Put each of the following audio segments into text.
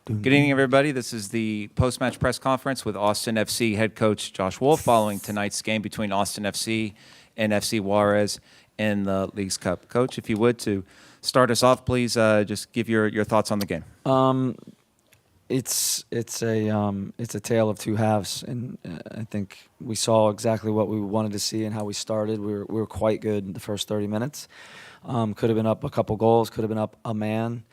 Good evening, everybody. This is the post-match press conference with Austin FC head coach Josh Wolff following tonight's game between Austin FC and FC Juarez in the Leagues Cup. Coach, if you would, to start us off, please just give your thoughts on the game. It's a tale of two halves, and I think we saw exactly what we wanted to see and how we started. We were quite good in the first 30 minutes. Could have been up a couple goals, could have been up a man.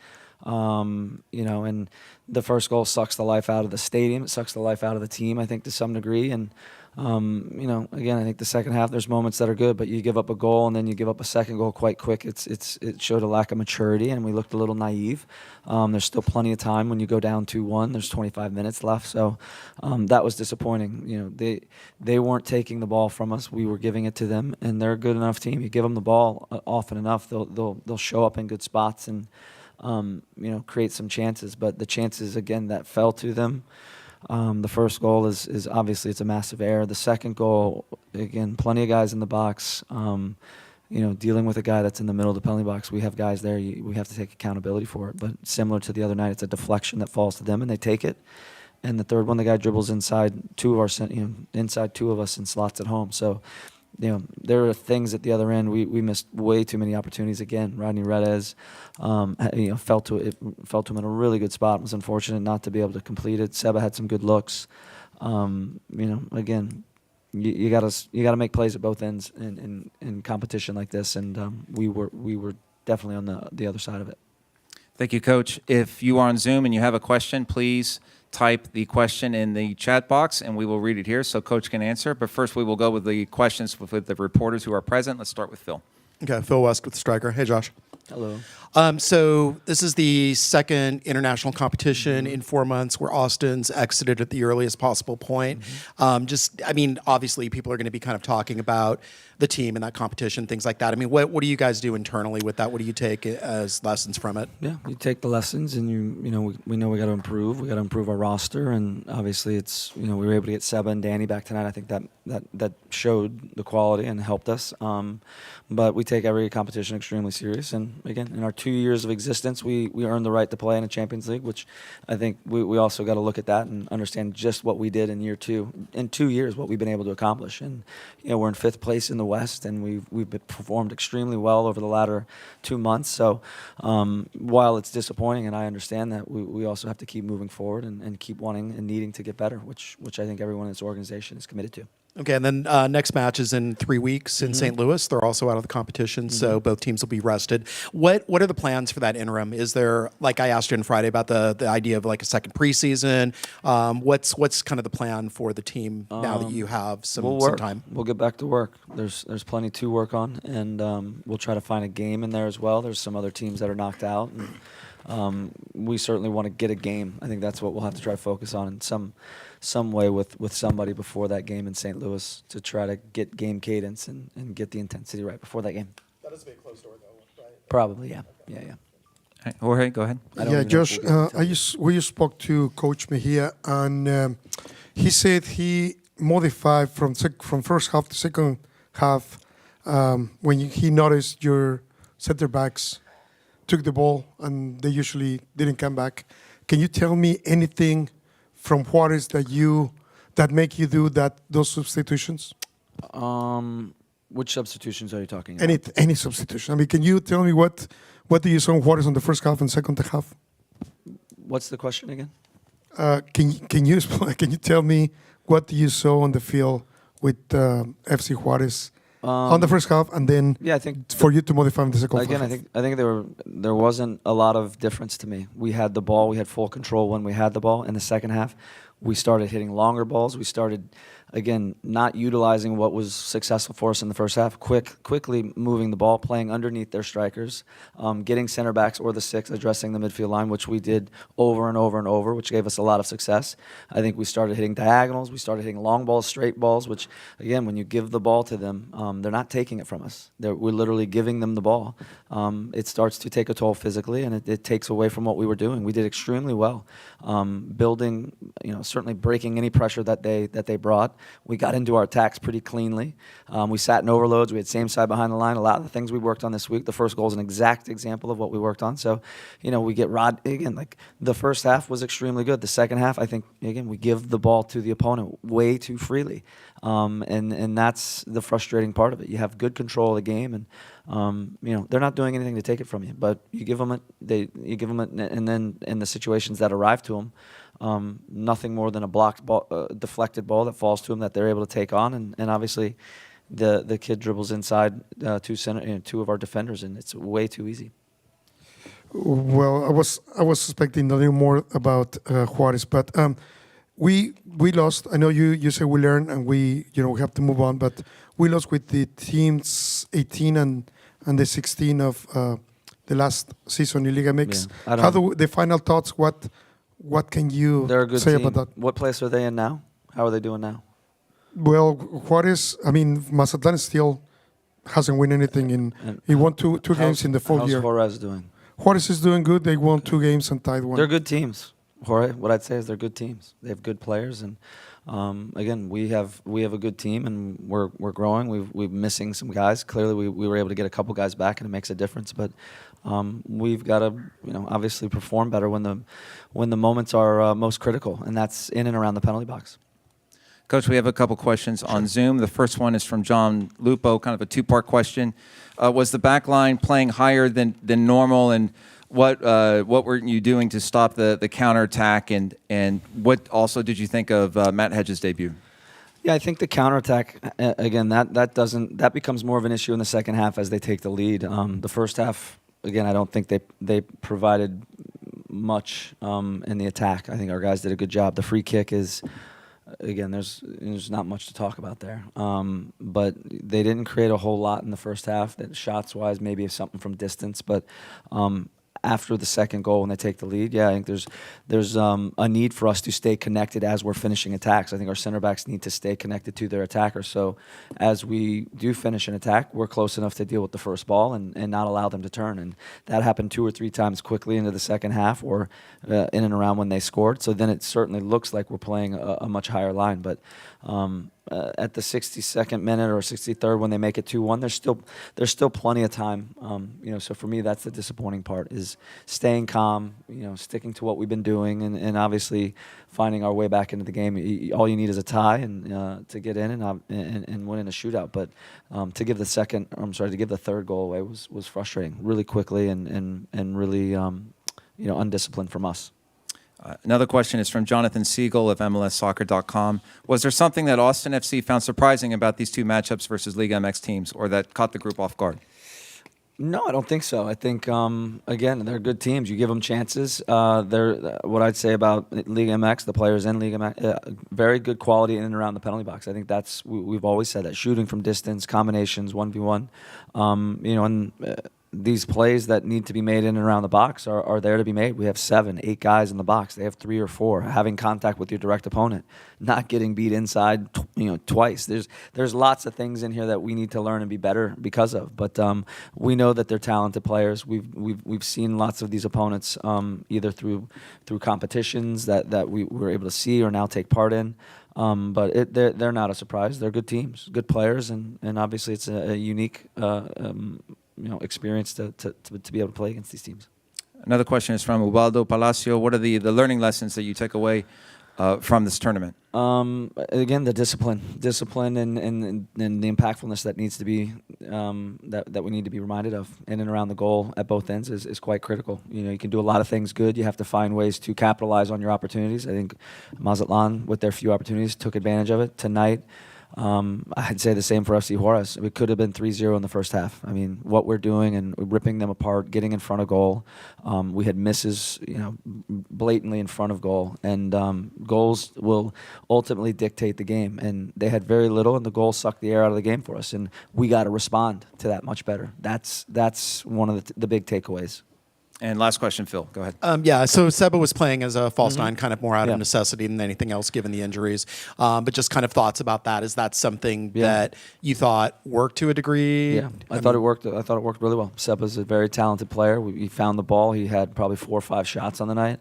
And the first goal sucks the life out of the stadium. It sucks the life out of the team, I think, to some degree. And, again, I think the second half, there's moments that are good, but you give up a goal and then you give up a second goal quite quick. It showed a lack of maturity, and we looked a little naive. There's still plenty of time when you go down 2-1. There's 25 minutes left, so that was disappointing. They weren't taking the ball from us. We were giving it to them, and they're a good enough team. You give them the ball often enough, they'll show up in good spots and create some chances. But the chances, again, that fell to them, the first goal is obviously it's a massive error. The second goal, again, plenty of guys in the box. Dealing with a guy that's in the middle of the penalty box, we have guys there. We have to take accountability for it. But similar to the other night, it's a deflection that falls to them, and they take it. And the third one, the guy dribbles inside two of us and slots it home. So, there are things at the other end. We missed way too many opportunities again. Rodney Reyes, fell to him in a really good spot. It was unfortunate not to be able to complete it. Seba had some good looks. Again, you gotta make plays at both ends in competition like this, and we were definitely on the other side of it. Thank you, Coach. If you are on Zoom and you have a question, please type the question in the chat box, and we will read it here so Coach can answer. But first, we will go with the questions with the reporters who are present. Let's start with Phil. Okay, Phil West with the Striker. Hey, Josh. Hello. So this is the second international competition in 4 months where Austin's exited at the earliest possible point. Obviously people are going to be kind of talking about the team and that competition, things like that. I mean, what do you guys do internally with that? What do you take as lessons from it? Yeah, you take the lessons, and we know we got to improve. We got to improve our roster, and obviously it's we were able to get Seba and Danny back tonight. I think that showed the quality and helped us. But we take every competition extremely serious, and again, in our 2 years of existence, we earned the right to play in a Champions League, which I think we also got to look at that and understand just what we did in year two. In 2 years, what we've been able to accomplish, and we're in 5th place in the West, and we've performed extremely well over the latter 2 months. So while it's disappointing, and I understand that, we also have to keep moving forward and keep wanting and needing to get better, which I think everyone in this organization is committed to. Okay, and then next match is in 3 weeks in St. Louis. They're also out of the competition, so both teams will be rested. What are the plans for that interim? Is there, like I asked you on Friday about the idea of like a second preseason? What's kind of the plan for the team now that you have some time? We'll get back to work. There's plenty to work on, and we'll try to find a game in there as well. There's some other teams that are knocked out, and we certainly want to get a game. I think that's what we'll have to try to focus on in some way with somebody before that game in St. Louis to try to get game cadence and get the intensity right before that game. That is a big closed door, though, right? Probably, yeah. Yeah. All right, Jorge, go ahead. Yeah, Josh, we spoke to Coach Mejia, and he said he modified from first half to second half when he noticed your center backs took the ball and they usually didn't come back. Can you tell me anything from Juarez that make you do those substitutions? Which substitutions are you talking about? Any substitution. I mean, can you tell me what do you saw in Juarez on the first half and second half? What's the question again? Can you tell me what you saw on the field with FC Juarez on the first half, and then I think for you to modify in the second half? Again, I think there wasn't a lot of difference to me. We had the ball, we had full control when we had the ball. In the second half, we started hitting longer balls. We started, again, not utilizing what was successful for us in the first half, quickly moving the ball, playing underneath their strikers, getting center backs or the 6, addressing the midfield line, which we did over and over and over, which gave us a lot of success. I think we started hitting diagonals. We started hitting long balls, straight balls, which, again, when you give the ball to them, they're not taking it from us. We're literally giving them the ball. It starts to take a toll physically, and it takes away from what we were doing. We did extremely well, building, certainly breaking any pressure that they brought. We got into our attacks pretty cleanly. We sat in overloads. We had same side behind the line. A lot of the things we worked on this week. The first goal is an exact example of what we worked on. So, we get again, like the first half was extremely good. The second half, I think, again, we give the ball to the opponent way too freely. And that's the frustrating part of it. You have good control of the game, and they're not doing anything to take it from you. But you give them and then in the situations that arrive to them, nothing more than a blocked ball, deflected ball that falls to them that they're able to take on, and obviously the kid dribbles inside two of our defenders, and it's way too easy. Well, I was suspecting nothing more about Juarez, but we lost. I know you say we learn and we have to move on, but we lost with the teams 18 and the 16 of the last season in Liga MX. Yeah, How the final thoughts? What can you They're a good say team. about that? What place are they in now? How are they doing now? Well, Juarez. I mean, Mazatlan still hasn't won anything he won two games in the full year. How's Juarez doing? Juarez is doing good. They won 2 games and tied 1. They're good teams. Jorge, what I'd say is they're good teams. They have good players, and again, we have a good team, and we're growing. We're missing some guys. Clearly, we were able to get a couple guys back, and it makes a difference. But we've got to obviously perform better when the moments are most critical, and that's in and around the penalty box. Coach, we have a couple questions on Zoom. The first one is from John Lupo, kind of a two-part question. Was the back line playing higher than normal, and what were you doing to stop the counterattack, and what also did you think of Matt Hedges' debut? Yeah, I think the counterattack, again, that becomes more of an issue in the second half as they take the lead. The first half, again, I don't think they provided much in the attack. I think our guys did a good job. The free kick is, again, there's not much to talk about there. But they didn't create a whole lot in the first half. That shots-wise, maybe something from distance, but after the second goal when they take the lead, I think there's a need for us to stay connected as we're finishing attacks. I think our center backs need to stay connected to their attackers. So as we do finish an attack, we're close enough to deal with the first ball and not allow them to turn. And that happened 2 or 3 times quickly into the second half or in and around when they scored. So then it certainly looks like we're playing a much higher line. But at the 62nd minute or 63rd when they make it 2-1, there's still plenty of time. So for me, that's the disappointing part, is staying calm, sticking to what we've been doing, and obviously finding our way back into the game. All you need is a tie and to get in and win in a shootout. But to give the third goal away was frustrating, really quickly and really undisciplined from us. Another question is from Jonathan Siegel of MLSsoccer.com. Was there something that Austin FC found surprising about these 2 matchups versus Liga MX teams, or that caught the group off guard? No, I don't think so. I think, again, they're good teams. You give them chances. They're what I'd say about Liga MX, the players in Liga MX, very good quality in and around the penalty box. I think we've always said that. Shooting from distance, combinations, 1v1. And these plays that need to be made in and around the box are there to be made. We have 7, 8 guys in the box. They have 3 or 4. Having contact with your direct opponent, not getting beat inside, twice. There's lots of things in here that we need to learn and be better because of. But we know that they're talented players. We've seen lots of these opponents either through competitions that we were able to see or now take part in. But they're not a surprise. They're good teams, good players, and obviously it's a unique experience to be able to play against these teams. Another question is from Ubaldo Palacio. What are the learning lessons that you take away from this tournament? Again, the discipline and the impactfulness that needs to be that we need to be reminded of in and around the goal at both ends is quite critical. You can do a lot of things good. You have to find ways to capitalize on your opportunities. I think Mazatlan, with their few opportunities, took advantage of it tonight. I'd say the same for FC Juarez. It could have been 3-0 in the first half. I mean, what we're doing and ripping them apart, getting in front of goal. We had misses, blatantly in front of goal. And goals will ultimately dictate the game. And they had very little, and the goal sucked the air out of the game for us. And we got to respond to that much better. That's one of the big takeaways. And last question, Phil. Go ahead. Yeah, so Seba was playing as a false nine, kind of more out Yeah. of necessity than anything else, given the injuries. But just kind of thoughts about that. Is that something that you thought worked to a degree? Yeah, I thought it worked. I thought it worked really well. Seba's a very talented player. He found the ball. He had probably 4 or 5 shots on the night.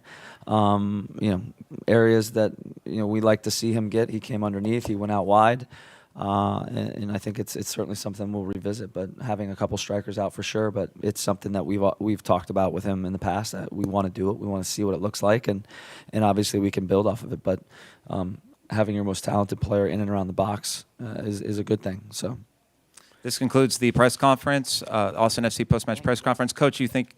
Areas that we like to see him get. He came underneath. He went out wide. And I think it's certainly something we'll revisit. But having a couple strikers out for sure. But it's something that we've talked about with him in the past. That we want to do it. We want to see what it looks like, and obviously we can build off of it. But having your most talented player in and around the box is a good thing. So. This concludes the press conference, Austin FC post-match press conference. Coach, you think